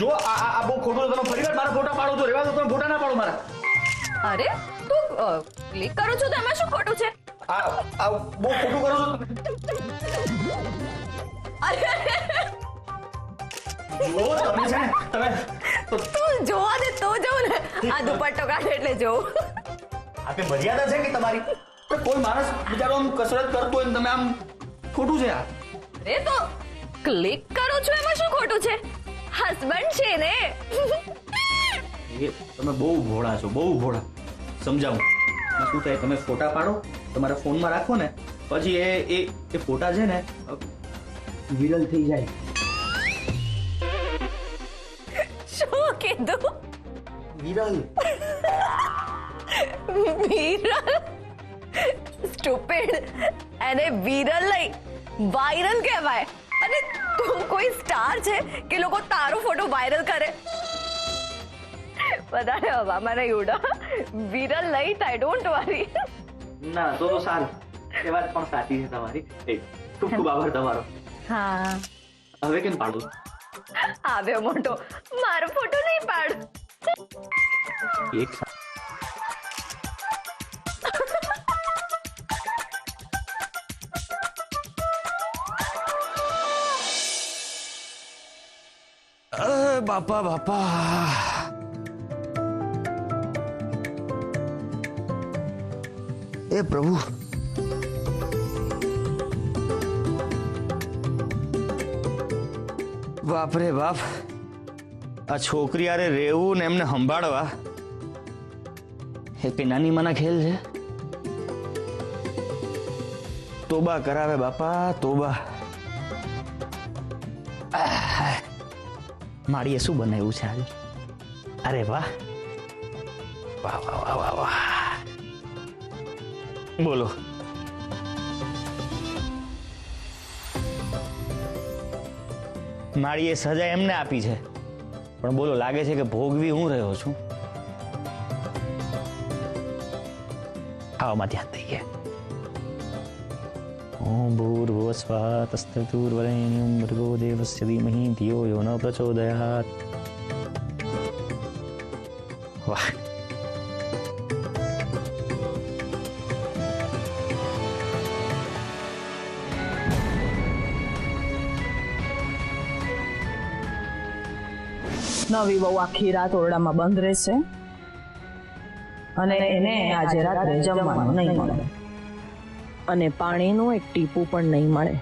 જો આ બહુ ખોટું છે. તમે ફરીવાર મારા ફોટા પાડો છો. રેવા દો, તમે ફોટા ના પાડો મારા. અરે તું ક્લિક કરું છું તો એમાં શું ખોટું છે? આ બહુ ખોટું કરો છો તમે. અરે જો તમે છે ને તમે તું જોવા દે તો જવું ને. આ દુપટ્ટો કાઢે એટલે જોઉં. આપે મર્યાદા છે કે તમારી? કોઈ માણસ બિચારો આમ કસરત કરતો હોય ને તમે આમ ખોટું છે યાર. અરે તો ક્લિક કરું છું એમાં શું ખોટું છે? હસબન્ડ છે ને. તમે બહુ ભોળા છો, બહુ ભોળા. સમજાવું શું થાય, તમે ફોટા પાડો તમારા ફોનમાં રાખો ને, પછી એ ફોટા છે ને વિરલ થઈ જાય. શું કીધું? વિરલ. વિરલ? સ્ટુપિડ. એને વિરલ નહીં વાયરલ કહેવાય. અને તું કોઈ સ્ટાર છે કે લોકો તારો ફોટો વાયરલ કરે? વધારે હવામાં નહીં ઉડા. વિરલ નહીં થાય, ડોન્ટ વરી. ના તો સારું, એ વાત પણ સાચી છે તમારી. ખૂબ ખૂબ આભાર તમારો. હા હવે કેમ પાડું? આવ્યો મોટો. મારો ફોટો નહીં પાડ. એક બાપા બાપા. એ પ્રભુ, બાપ રે બાપ. આ છોકરી આરે રહેવું ને એમને સંભાળવા એ કઈ નાની માના ખેલ છે? તોબા કરાવે બાપા, તોબા. માળીએ શું બનાવ્યું છે આજે? અરે વાહ વાહ વાહ વાહ વાહ વાહ. બોલો. માળીએ સજા એમને આપી છે, પણ બોલો લાગે છે કે ભોગવી હું રહ્યો છું. ખાવામાં ધ્યાન દઈએ. ઓમ ભૂર્ભુવઃ સ્વાહા તસ્સવિતુર્વરેણ્યં ભર્ગો દેવસ્ય ધીમહિ ધિયો યો ન પ્રચોદયાત. વાહ. નવી બહુ આખી રાત ઓરડામાં બંધ રહેશે અને એને આજે રાત્રે જમવાનું નહીં મળે અને પાણીનું એક ટીપું પણ નહીં મળે.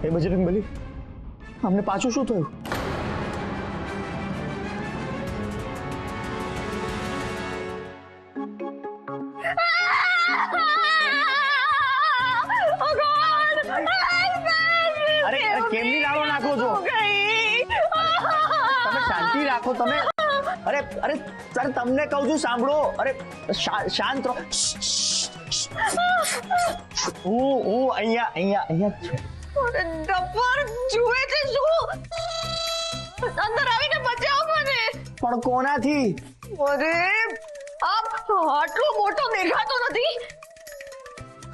એ બજરંગ બલી, અમને પાછું શું થયું? અરે કેમની લાડો નાખો છો? તમે શાંતિ રાખો. તમે અરે અરે સર, તમને કહું છું સાંભળો. અરે શાંત રહો. હું અહીંયા જ છું. ડફર જુએ છે શું? અંદર આવીને બચાવ મને. પણ કોનાથી? અરે આટલો મોટો દેખાતો નથી.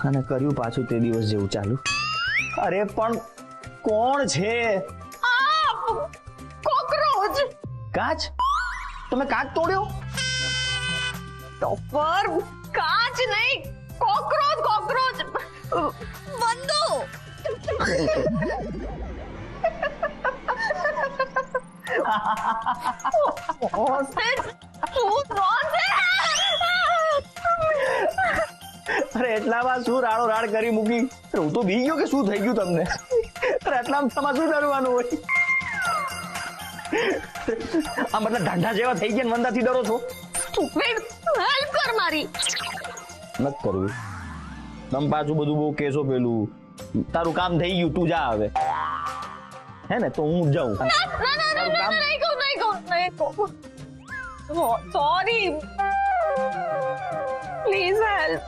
અને કર્યું પાછું તે દિવસ જેવું ચાલુ. અરે પણ કોણ છે? કોકરોચ. કાચ? તમે કાચ તોડ્યો? ડફર કાચ નહીં, કોકરોચ. કોકરોચ બંધો. અરે એટલામાં શું રાડો રાડ કરી મૂકી? હું તો બી ગયો કે શું થઈ ગયું તમને? અરે એટલામાં તમારે શું ડરવાનું હોય? આ મતલબ ઢાંઢા જેવા થઈ ગયા, મંદાથી ડરો છો? હેલ્પ કર મારી. નથી કરવી. તમે પાછું બધું બહુ કેસો. પેલું તારું કામ થઈ ગયું, તું જા હવે. હે ને? તો હું જાઉં. Sorry, please help.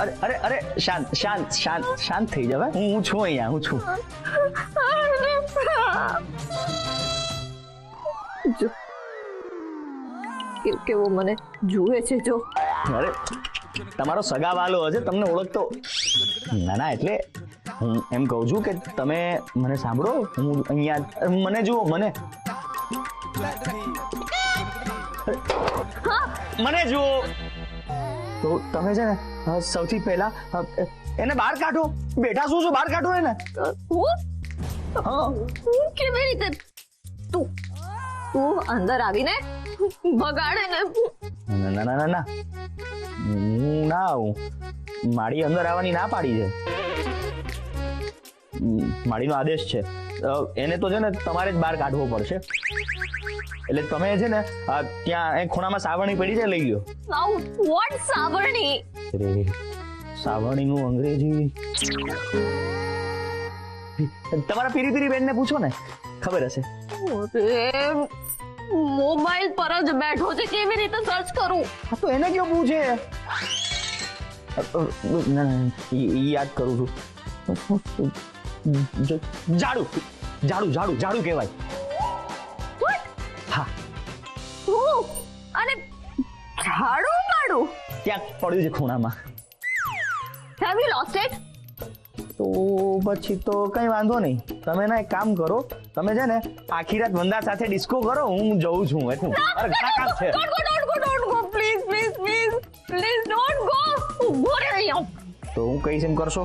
અરે અરે અરે શાંત શાંત શાંત શાંત થઈ જાવ. હું છું અહીંયા, હું છું. જો કેવો મને જુએ છે જો. અરે તમારો સગાવાલો હશે, તમને ઓળખતો. ના ના, એટલે હું એમ કહું છું કે તમે મને સાંભળો. હું અહીંયા, મને જુઓ, મને મને જુઓ. તો તમે છે ને સૌથી પહેલા એને બહાર કાઢો. બેઠા શું છો, બહાર કાઢો એને. હું કેવી રીતે? તું અંદર આવીને બગાડે ને. ના ના ના ના, હું ના આવું. મારી અંદર આવવાની ના પાડી છે. માડીનો આદેશ છે. એને તો છે ને તમારે જ બહાર કાઢવો પડશે. એટલે તમે છે ને ત્યાં એક ખૂણામાં સાવરણી પડી છે, લઈ લ્યો. વોટ સાવરણી? અરે સાવરણીનું અંગ્રેજી તમારા પીરી બેન ને પૂછો ને, ખબર હશે. મોબાઈલ પર જ બેઠો છે, કેવી રીતે સર્ચ કરું? હા તો એને ક્યાં પૂછે? યાદ કરું છું. ઝાડુ ઝાડુ ઝાડુ ઝાડુ કહેવાય. હા. અને ઝાડુ પાડું ક્યાંક પડ્યું છે ખૂણામાં. Have you lost it? તો પછી તો કઈ વાંધો નહીં. તમે ના એક કામ કરો, તમે છે ને આખી રાત વંદા સાથે ડિસ્કો કરો. હું જઉં છું. એટલું અરે ઘણા કામ છે. Don't go, please, don't go. ઉભો રહે અહીંયા. તો હું કહીશ એમ કરશો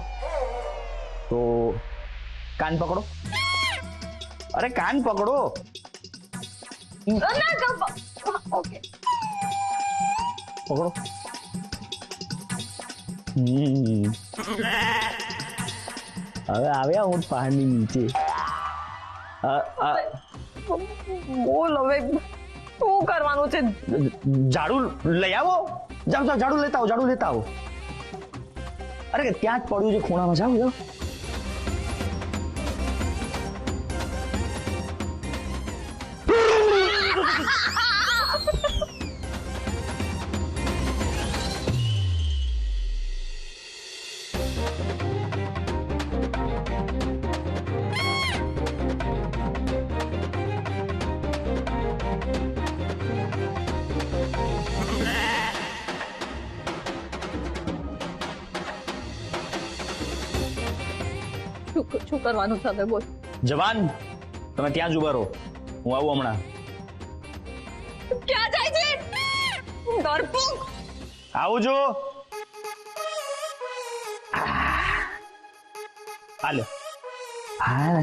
તો કાન પકડો. અરે કાન પકડો. ઓકે. પકડો. હવે આવ્યા હું પહાડની નીચે. બોલ હવે શું કરવાનું છે? ઝાડુ લઈ આવો. જાઓ જાઓ, ઝાડુ લેતા આવો, ઝાડુ લેતા આવો. અરે ત્યાં જ પડ્યું છે ખૂણામાં. જાઓ જાઓ. શું કરવાનું છે હવે? બોલ. જવાન, તમે ત્યાં જ ઉભા રહો. હું આવું હમણાં. ક્યાં જાય છે? ડરપોક. આવું જો. હાલો. હા.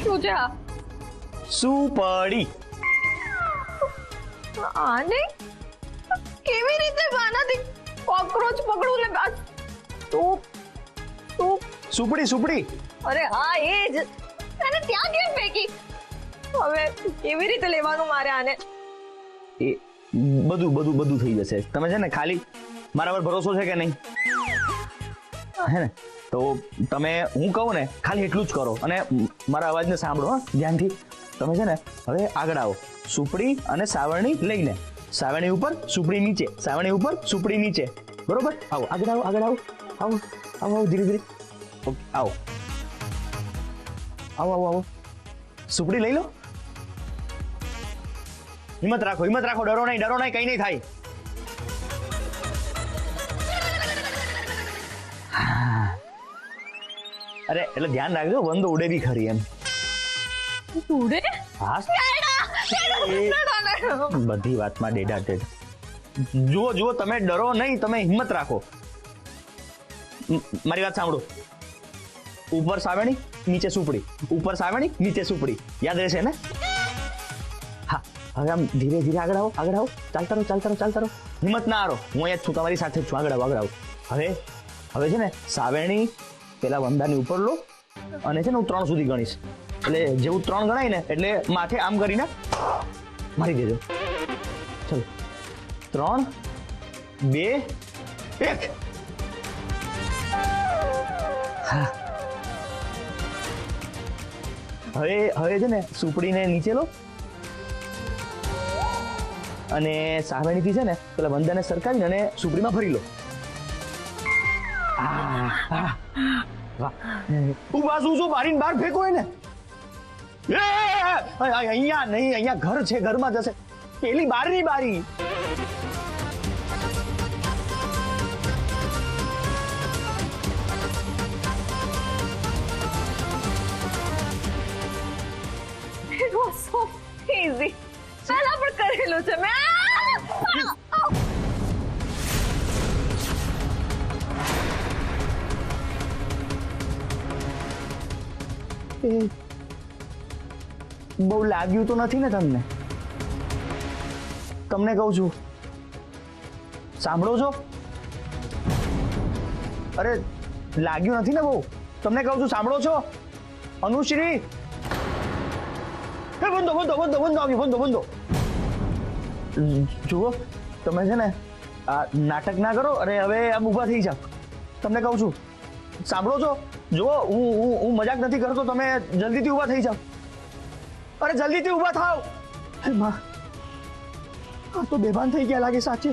શું છે આ? સુપડી. આને કેવી રીતે આનાથી કોકરોચ પકડું ને? તું સુપડી સુપડી. અરે હા એ જ. અને ત્યાં કેમ ફેંકી? હવે કેવી રીતે લેવાનું મારે આને? એ બધું થઈ જશે. તમે છે ને ખાલી મારા પર ભરોસો છે કે નહીં? હે ને? તો તમે હું કહું ને ખાલી એટલું જ કરો અને મારા અવાજને સાંભળો. હા, ધ્યાનથી. તમે છે ને હવે આગળ આવો. સુપડી અને સાવરણી લઈને સાવરણી ઉપર સુપડી નીચે, સાવરણી ઉપર સુપડી નીચે. બરોબર? આવો આગળ આવો, આગળ આવો, આવો આવો આવો, ધીરે ધીરે. ઓકે, આવો આવો આવો આવો. સુપડી લઈ લો. હિંમત રાખો, હિંમત રાખો. ડરો નહીં, ડરો નહીં, કઈ નહીં થાય. અરે એટલે ધ્યાન રાખજો, વંદો ઉડે બી ખરી એમ. ઉડે? હા, બધી વાતમાં ડેડા ટેડ. જુઓ જુઓ, તમે ડરો નહીં, તમે હિંમત રાખો. મારી વાત સાંભળો. ઉપર સાવરણી, નીચે સુપડી. ઉપર સાવરણી, નીચે સુપડી. યાદ રહેશે ને? હા, હવે આમ ધીરે ધીરે આગળ આવો, આગળ આવો. ચાલતા રહો, ચાલતા રહો, ચાલતા રહો. હિંમત ના હારો. હું અહીંયા જ છું, તમારી સાથે જ છું. આગળ આવો, આગળ આવો. હવે છે ને સાવરણી પેલા વંદાની ઉપર લો અને છે ને હું 3 સુધી ગણીશ. એટલે જેવું 3 ગણાય ને એટલે માથે આમ કરીને મારી દેજો. ચલો, 3, 2, 1. હા, હવે છે ને સુપડીને નીચે લો અને સામેણીથી છે ને પેલા વંદાને સરકાવીને અને સુપડીમાં ભરી લો. વાહ. ઉભા શું બારીને બહાર ફેંકો એને. અહીંયા નહીં, અહીંયા ઘર છે, ઘરમાં જશે. પેલી બારની બારી. It was so easy. પહેલા પણ કરેલું છે મેં. બહુ લાગ્યું તો નથી ને તમને? તમને કહું છું, સાંભળો છો? અરે લાગ્યું નથી ને બહુ? તમને કહું છું, સાંભળો છો? અનુશ્રી, બંધો. જુઓ, તમે છે ને આ નાટક ના કરો અને હવે આમ ઊભા થઈ જાઓ. તમને કહું છું, સાંભળો છો? જુઓ, હું મજાક નથી કરતો. તમે જલ્દીથી ઊભા થઈ જાઓ. અરે જલ્દીથી ઊભા થાવ. અરે માં, આ તો બેભાન થઈ ગયા લાગે સાચે.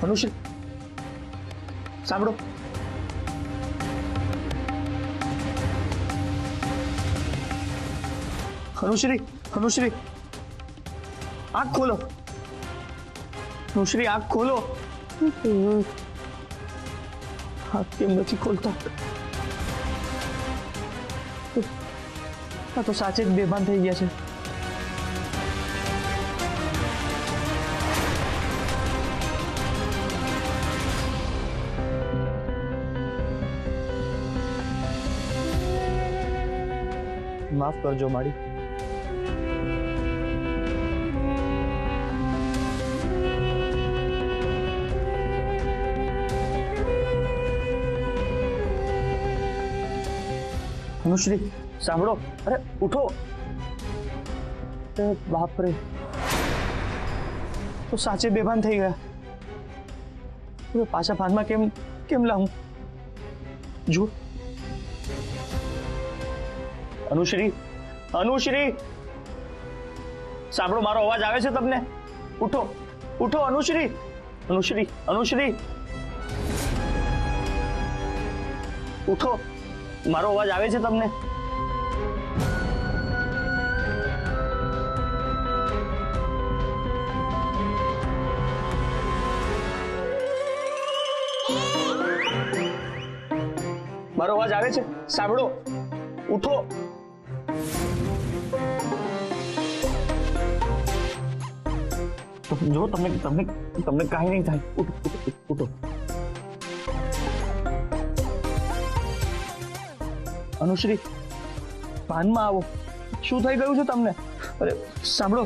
મનુષ્ય, સાંભળો. અનુશ્રી, આંખ ખોલો. અનુશ્રી, આંખ ખોલો. આંખ કેમ નથી ખોલતા? આ તો સાચે જ બેભાન થઈ ગયા છે. માફ કરજો મારી. અનુશ્રી, સાંભળો. અરે ઉઠો. બાપ રે, તો સાચે બેભાન થઈ ગયા. પાછા ભાનમાં કેમ લાવું? જુઓ. અનુશ્રી, સાંભળો, મારો અવાજ આવે છે તમને? ઉઠો. અનુશ્રી, ઉઠો. મારો અવાજ આવે છે તમને? મારો અવાજ આવે છે? સાંભળો, ઉઠો. જો તમને કાંઈ નહીં થાય. ઉઠો. અનુશ્રી, ભાનમાં આવો. શું થઈ ગયું છે તમને? અરે સાંભળો,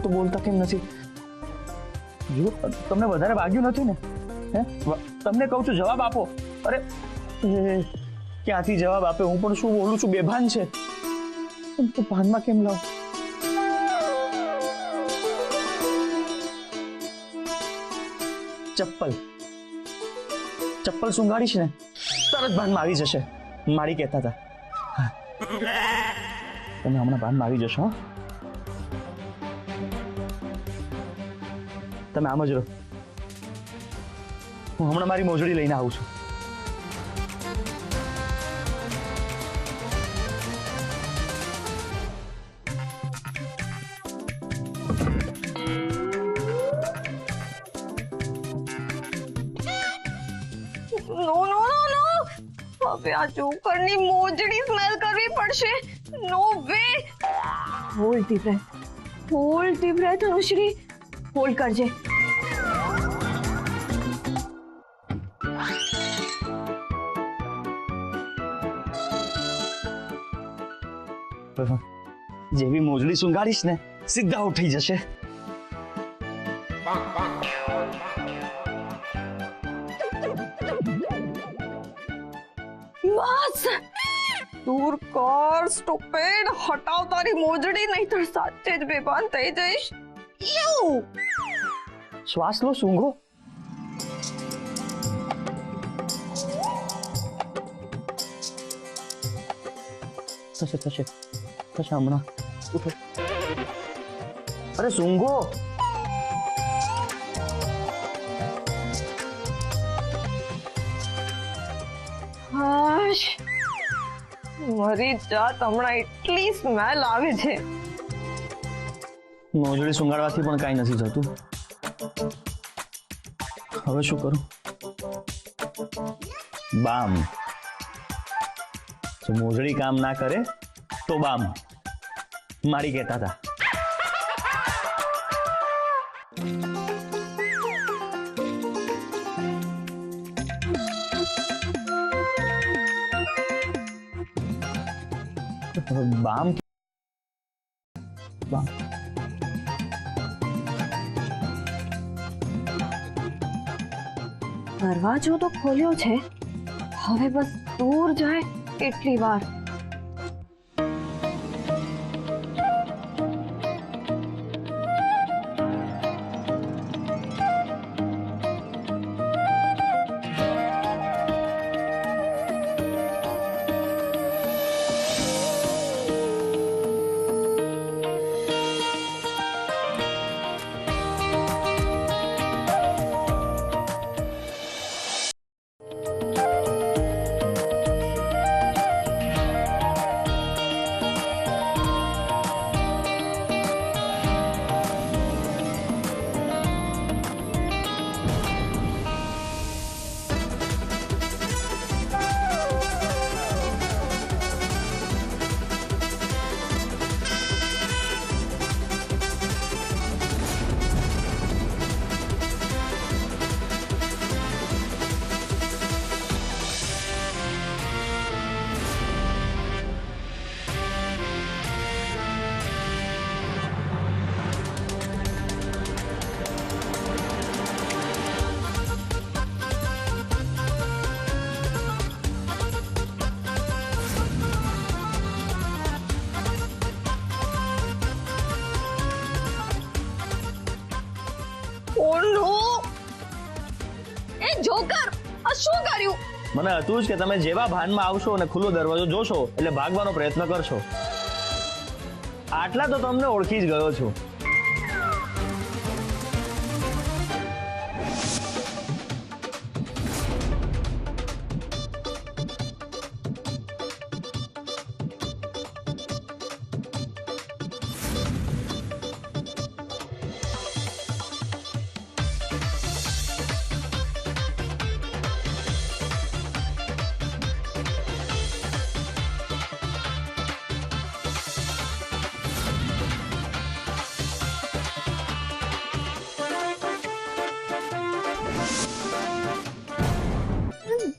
તો બોલતા કેમ નથી? જો તમને વધારે વાગ્યું નથી ને? તમને કહું છું, જવાબ આપો. અરે ક્યાંથી જવાબ આપે? હું પણ શું બોલું છું? બેભાન છે. તો ભાનમાં કેમ લાવ? ચપ્પલ સુંઘાડીશ ને તરત ભાનમાં આવી જશે. મારી કહેતા હતા, તમે હમણાં ભાનમાં આવી જશો. તમે આમ જ રહો. હું હમણાં મારી મોજડી લઈને આવું છું. નો. હવે આ જોકરની મોજડી સ્મેલ કરવી પડશે. No way. Hold the breath Anushree. Hold કરજે. જેવી મોજડી સુંઘાડીશ ને સીધા ઉઠી જશે. બસ દૂર કર સ્ટુપિડ, હટાવ તારી મોજડી, નહીતર સાચે જ બેભાન થઈ જઈશ. યુ શ્વાસ લો સૂંઘો. થશે થશે થશે હમણાં. ઉઠો. અરે સૂંઘો. હાશ, મરી જાત, હમણાં એટલી સ્મેલ આવે છે. મોજડી સુંગાડવાથી પણ કાંઈ નથી થતું. હવે શું કરું? બામ. જો મોજડી કામ ના કરે તો બામ મારી કહેતા હતા. બામ બામ દરવાજો તો ખોલ્યો છે, હવે બસ દૂર જાય એટલી વાર. એ જોકર, આ શું કર્યું? મને હતું જ કે તમે જેવા ભાનમાં આવશો અને ખુલ્લો દરવાજો જોશો એટલે ભાગવાનો પ્રયત્ન કરશો. આટલા તો તમને ઓળખી જ ગયો છું.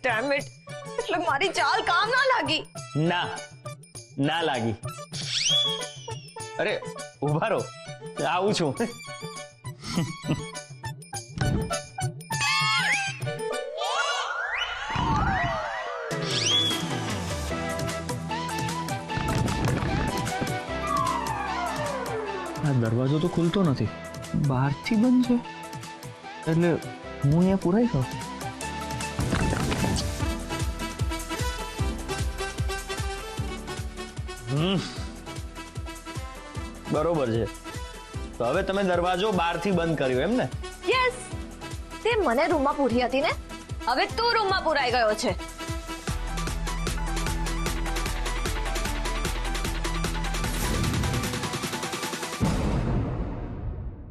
ડેમ ઇટ, એટલે મારી ચાલ કામ ના લાગી. ના લાગી. અરે ઉભા રહો, આવું છું. આ દરવાજો તો ખુલતો નથી, બહારથી બંધ છે, એટલે હું અહીંયા પુરાઈ ગયો. બરોબર છે. તો હવે તમે દરવાજો બહારથી બંધ કર્યો એમ ને? યસ, તે મને રૂમમાં પૂરી હતી ને, હવે તું રૂમમાં પુરાઈ ગયો છે.